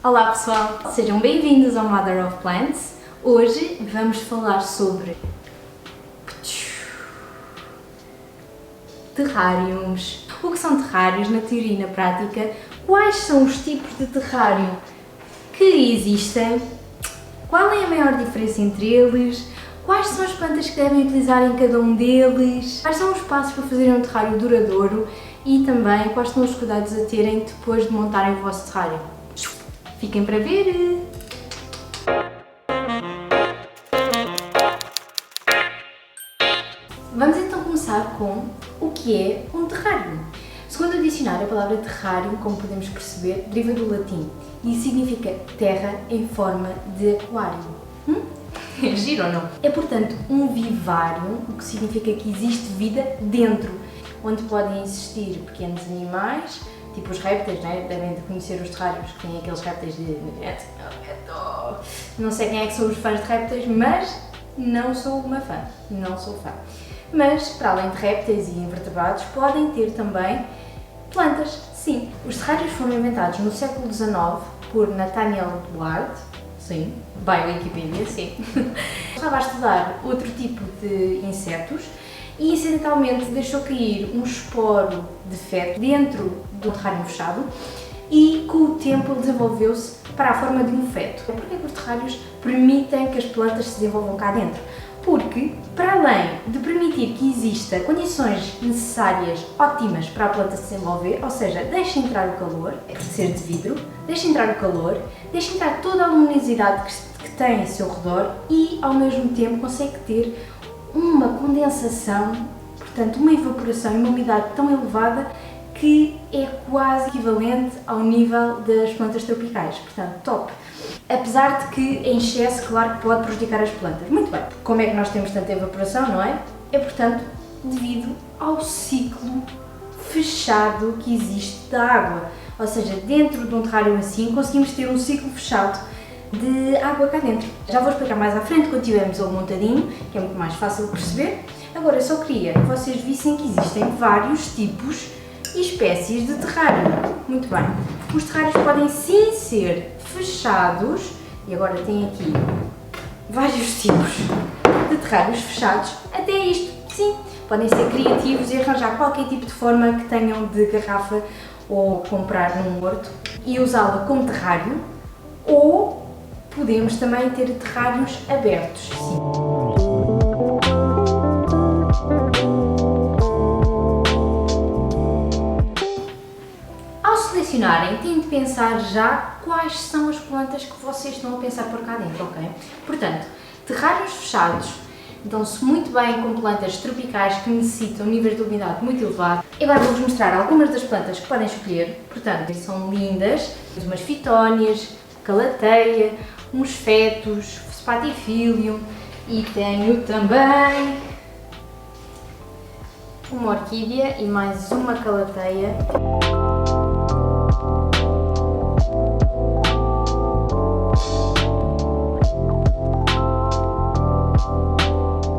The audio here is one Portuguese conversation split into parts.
Olá pessoal, sejam bem-vindos ao Mother of Plants. Hoje vamos falar sobre terrários. O que são terrários na teoria e na prática? Quais são os tipos de terrário que existem? Qual é a maior diferença entre eles? Quais são as plantas que devem utilizar em cada um deles? Quais são os passos para fazer um terrário duradouro? E também quais são os cuidados a terem depois de montarem o vosso terrário? Fiquem para ver! Vamos então começar com o que é um terrário. Segundo o dicionário, a palavra terrário, como podemos perceber, deriva do latim e significa terra em forma de aquário. É giro ou não? É, portanto, um vivário, o que significa que existe vida dentro, onde podem existir pequenos animais, tipo os répteis, né? Devem de conhecer os terrários, que têm aqueles répteis de... Não sei quem é que são os fãs de répteis, mas não sou uma fã, não sou fã. Mas, para além de répteis e invertebrados, podem ter também plantas, sim. Os terrários foram inventados no século XIX por Nathaniel Duarte, sim, by Wikipedia, sim. Estava a estudar outro tipo de insetos e acidentalmente deixou cair um esporo de feto dentro do terrário fechado e com o tempo ele desenvolveu-se para a forma de um feto. Porquê que os terrários permitem que as plantas se desenvolvam cá dentro? Porque, para além de permitir que exista condições necessárias ótimas para a planta se desenvolver, ou seja, deixa entrar o calor, é ser de vidro, deixa entrar o calor, deixa entrar toda a luminosidade que tem ao seu redor e, ao mesmo tempo, consegue ter uma condensação, portanto, uma evaporação e uma umidade tão elevada que é quase equivalente ao nível das plantas tropicais, portanto, top. Apesar de que em excesso, claro que pode prejudicar as plantas. Muito bem, como é que nós temos tanta evaporação, não é? É, portanto, devido ao ciclo fechado que existe da água. Ou seja, dentro de um terrário assim, conseguimos ter um ciclo fechado de água cá dentro. Já vou explicar mais à frente quando tivermos ele montadinho, que é muito mais fácil de perceber. Agora, eu só queria que vocês vissem que existem vários tipos e espécies de terrário. Muito bem. Os terrários podem sim ser fechados, e agora tem aqui vários tipos de terrários fechados, até isto, sim, podem ser criativos e arranjar qualquer tipo de forma que tenham de garrafa ou comprar num horto e usá-la como terrário, ou podemos também ter terrários abertos, sim. Selecionarem, têm de pensar já quais são as plantas que vocês estão a pensar por cá dentro, ok? Portanto, terrários fechados dão-se muito bem com plantas tropicais que necessitam níveis de umidade muito elevados. Agora vou-vos mostrar algumas das plantas que podem escolher. Portanto, são lindas, umas fitónias, calateia, uns fetos, spatifilium e tenho também uma orquídea e mais uma calateia.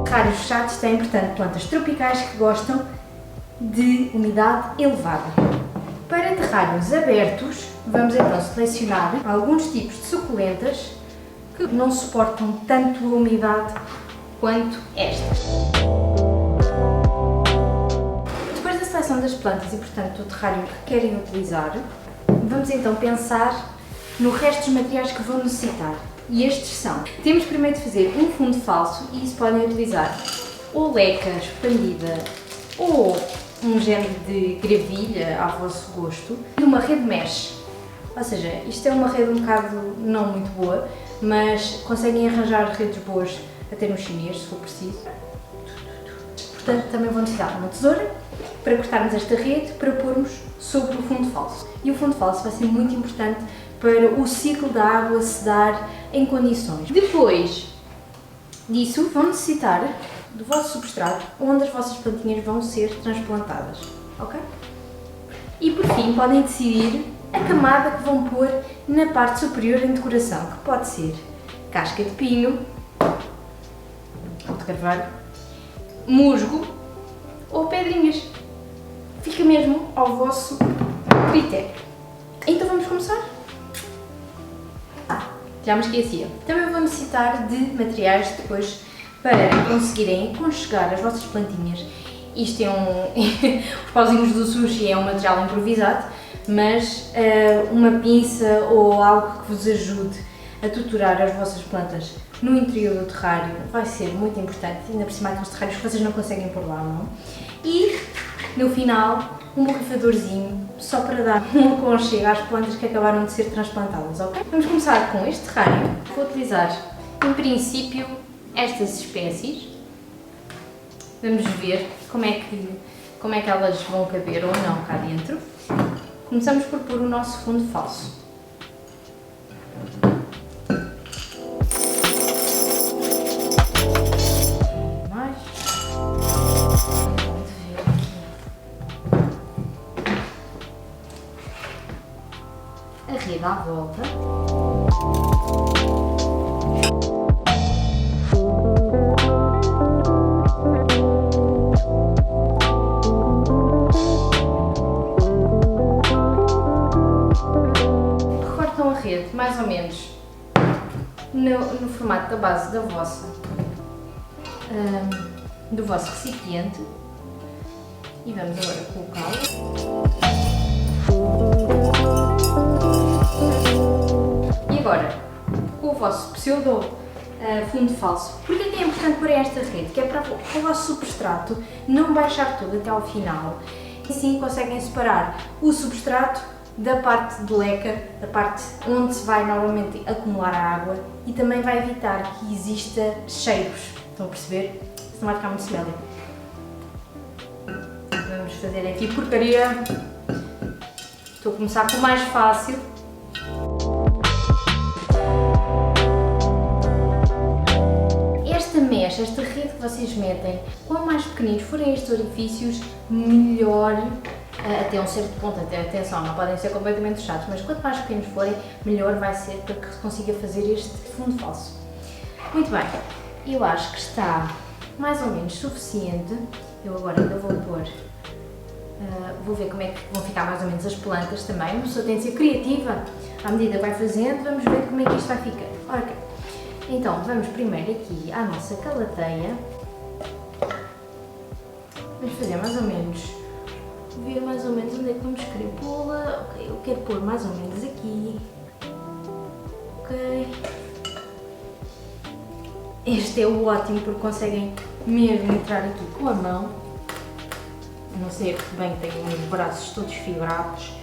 Terrários fechados têm, portanto, plantas tropicais que gostam de umidade elevada. Para terrários abertos, vamos então selecionar alguns tipos de suculentas que não suportam tanto a umidade quanto estas. Depois da seleção das plantas e, portanto, do terrário que querem utilizar, vamos então pensar no resto dos materiais que vão necessitar. E estes são, temos primeiro de fazer um fundo falso e isso podem utilizar ou leca expandida ou um género de gravilha a vosso gosto e uma rede mesh. Ou seja, isto é uma rede um bocado não muito boa, mas conseguem arranjar redes boas até no chinês, se for preciso. Portanto, também vão necessitar uma tesoura para cortarmos esta rede para pormos sobre o fundo falso. E o fundo falso vai ser muito importante para o ciclo da água se dar em condições. Depois disso, vão necessitar do vosso substrato onde as vossas plantinhas vão ser transplantadas, ok? E por fim, podem decidir a camada que vão pôr na parte superior em decoração, que pode ser casca de pinho, de carvalho, musgo ou pedrinhas. Fica mesmo ao vosso critério. Então vamos começar? Já me esquecia. Também vou necessitar de materiais depois para conseguirem aconchegar as vossas plantinhas. Isto é os pauzinhos do sushi é um material improvisado, mas uma pinça ou algo que vos ajude a tutorar as vossas plantas no interior do terrário vai ser muito importante, ainda por cima aqueles terrários que vocês não conseguem pôr lá, não? E no final, um borrifadorzinho só para dar um aconchego às plantas que acabaram de ser transplantadas, ok? Vamos começar com este terrário. Vou utilizar, em princípio, estas espécies. Vamos ver como é que elas vão caber ou não cá dentro. Começamos por pôr o nosso fundo falso. A rede à volta. Recortam a rede mais ou menos no formato da base do vosso recipiente e vamos agora colocá-lo. E agora, com o vosso pseudo fundo falso, porque é que é importante pôr esta rede? Que é para o vosso substrato não baixar todo até ao final. E assim conseguem separar o substrato da parte de leca, da parte onde se vai normalmente acumular a água, e também vai evitar que exista cheiros. Estão a perceber? Senão vai ficar muito smelly. Vamos fazer aqui porcaria. Estou a começar com o mais fácil. Esta mecha, esta rede que vocês metem, quanto mais pequeninos forem estes orifícios, melhor, até um certo ponto, atenção, não podem ser completamente fechados, mas quanto mais pequenos forem, melhor vai ser para que se consiga fazer este fundo falso. Muito bem, eu acho que está mais ou menos suficiente. Eu agora ainda vou pôr, vou ver como é que vão ficar mais ou menos as plantas também. Uma pessoa tem de ser criativa à medida que vai fazendo, vamos ver como é que isto vai ficar. Ok, então vamos primeiro aqui à nossa calateia. Vamos fazer mais ou menos, ver mais ou menos onde é que vamos querer pô-la. Ok, eu quero pôr mais ou menos aqui. Ok. Este é o ótimo porque conseguem mesmo entrar aqui com a mão. Não sei que bem tenho os braços todos fibrados.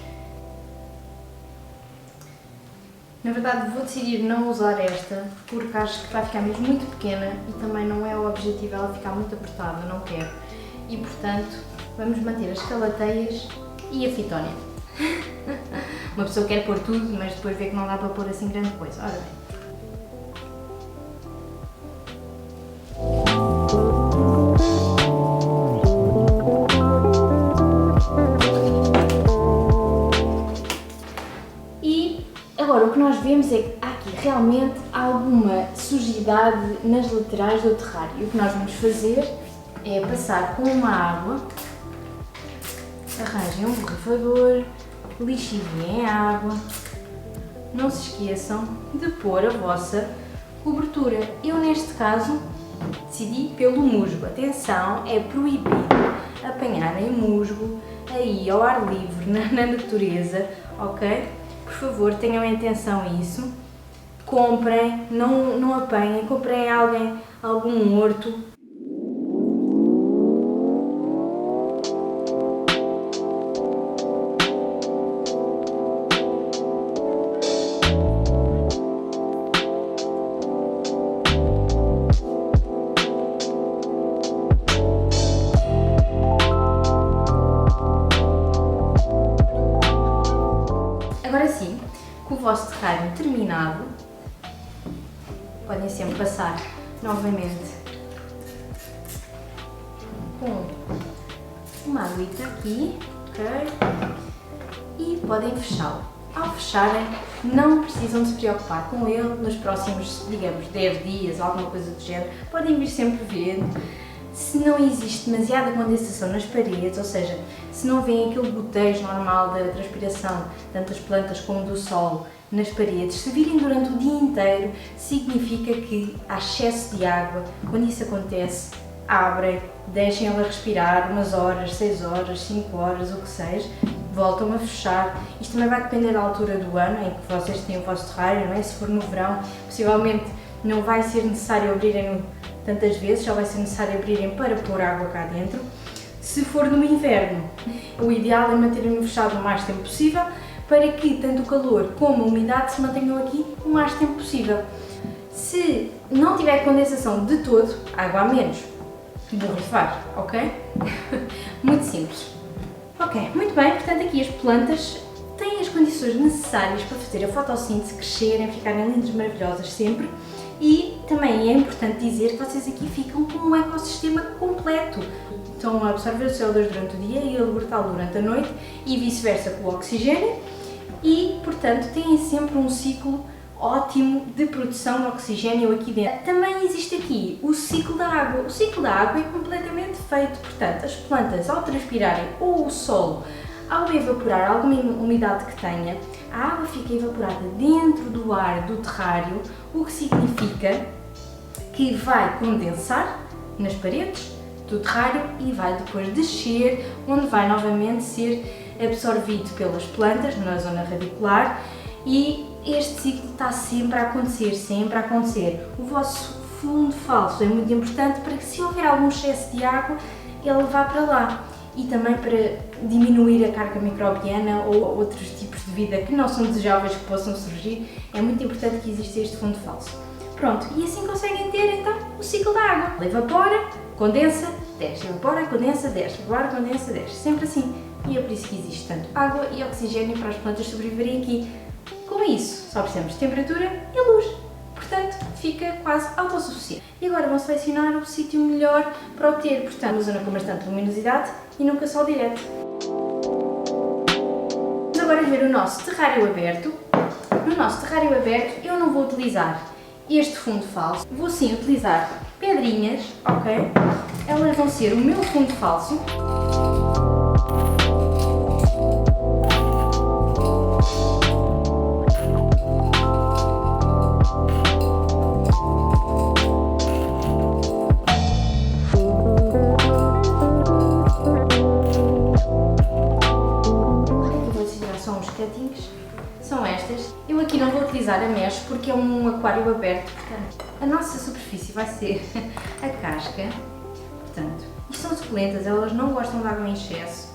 Na verdade vou decidir não usar esta porque acho que vai ficar mesmo muito pequena e também não é o objetivo ela ficar muito apertada, não quero. E portanto vamos manter as calateias e a fitónia. Uma pessoa quer pôr tudo, mas depois vê que não dá para pôr assim grande coisa. Ora bem. Agora, o que nós vemos é que há aqui realmente alguma sujidade nas laterais do terrário. E o que nós vamos fazer é passar com uma água, arranjem um borrifador, lixem bem a água. Não se esqueçam de pôr a vossa cobertura. Eu, neste caso, decidi pelo musgo. Atenção, é proibido apanharem musgo aí ao ar livre, na natureza, ok? Por favor, tenham em atenção isso. Comprem, não apanhem, comprem algum horto. Agora sim, com o vosso terrário terminado, podem sempre passar novamente com uma aguita aqui, ok? E podem fechá-lo. Ao fecharem, não precisam de se preocupar com ele nos próximos, digamos, 10 dias, alguma coisa do género. Podem vir sempre ver. Se não existe demasiada condensação nas paredes, ou seja, se não vêem aquele gotejo normal da transpiração, tanto das plantas como do solo, nas paredes, se virem durante o dia inteiro, significa que há excesso de água. Quando isso acontece, abrem, deixem ela respirar umas horas, 6 horas, 5 horas, o que seja, voltam a fechar. Isto também vai depender da altura do ano em que vocês têm o vosso terrário, não é? Se for no verão, possivelmente não vai ser necessário abrirem tantas vezes, só vai ser necessário abrirem para pôr água cá dentro. Se for no inverno, o ideal é manterem-no fechado o mais tempo possível, para que tanto o calor como a umidade se mantenham aqui o mais tempo possível. Se não tiver condensação de todo, água a menos, borrifar, ok? Muito simples. Ok, muito bem, portanto aqui as plantas têm as condições necessárias para fazer a fotossíntese, crescerem, ficarem lindas, maravilhosas sempre. E também é importante dizer que vocês aqui ficam com um ecossistema completo. Estão a absorver o CO2 durante o dia e a libertá-lo durante a noite e vice-versa com o oxigênio e, portanto, têm sempre um ciclo ótimo de produção de oxigênio aqui dentro. Também existe aqui o ciclo da água. O ciclo da água é completamente feito, portanto, as plantas ao transpirarem ou o solo ao evaporar alguma umidade que tenha, a água fica evaporada dentro do ar do terrário, o que significa que vai condensar nas paredes do terrário e vai depois descer, onde vai novamente ser absorvido pelas plantas na zona radicular e este ciclo está sempre a acontecer, sempre a acontecer. O vosso fundo falso é muito importante para que se houver algum excesso de água, ele vá para lá. E também para diminuir a carga microbiana ou outros tipos de vida que não são desejáveis que possam surgir, é muito importante que exista este fundo falso. Pronto, e assim conseguem ter então o ciclo da água. Ele evapora, condensa, desce, evapora, condensa, desce, evapora, condensa, desce. Sempre assim. E é por isso que existe tanto água e oxigênio para as plantas sobreviverem aqui. Com isso, só precisamos de temperatura e luz. Portanto, fica quase autossuficiente. E agora vão selecionar o sítio melhor para o ter, portanto, uma zona com bastante luminosidade e nunca sol direto. Vamos agora ver o nosso terrário aberto. No nosso terrário aberto eu não vou utilizar este fundo falso, vou sim utilizar pedrinhas, ok? Elas vão ser o meu fundo falso. São estas. Eu aqui não vou utilizar a mesh porque é um aquário aberto, portanto, a nossa superfície vai ser a casca. Portanto, isto são suculentas, elas não gostam de água em excesso.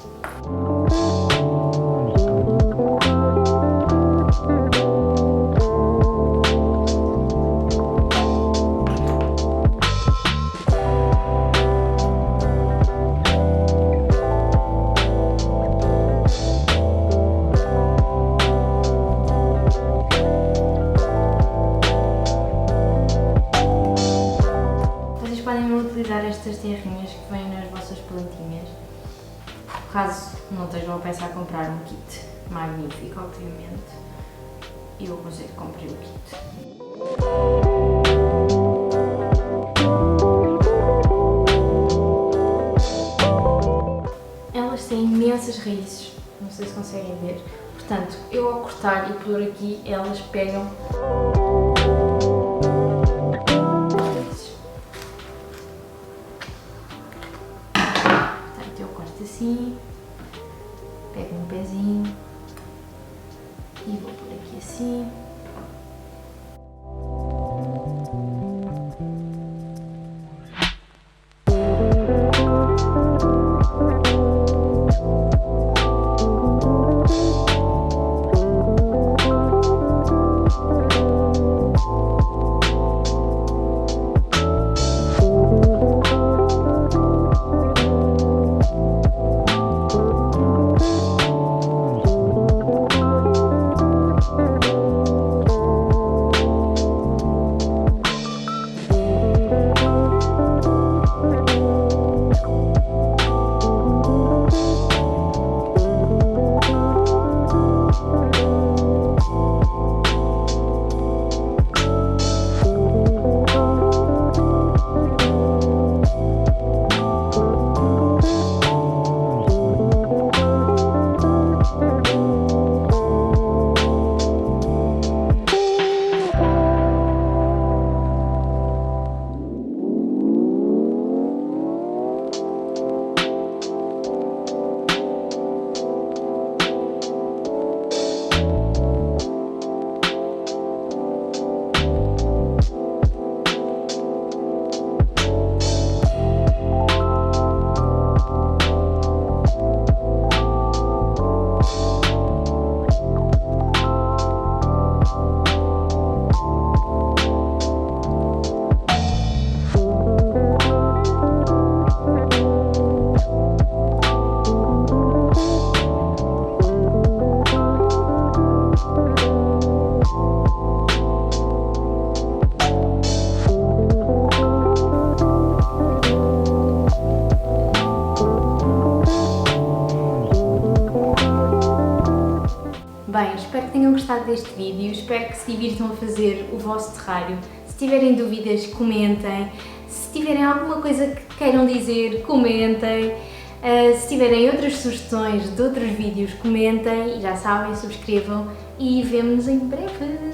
Utilizar estas terrinhas que vêm nas vossas plantinhas, caso não estejam a pensar em comprar um kit magnífico, obviamente, eu aconselho que comprem o kit. Elas têm imensas raízes, não sei se conseguem ver, portanto, eu ao cortar e pôr aqui, elas pegam. Assim, pego um pezinho e vou por aqui assim. gostado deste vídeo, espero que se divirtam a fazer o vosso terrário. Se tiverem dúvidas, comentem. Se tiverem alguma coisa que queiram dizer, comentem. Se tiverem outras sugestões de outros vídeos, comentem. E já sabem, subscrevam e vemo-nos em breve.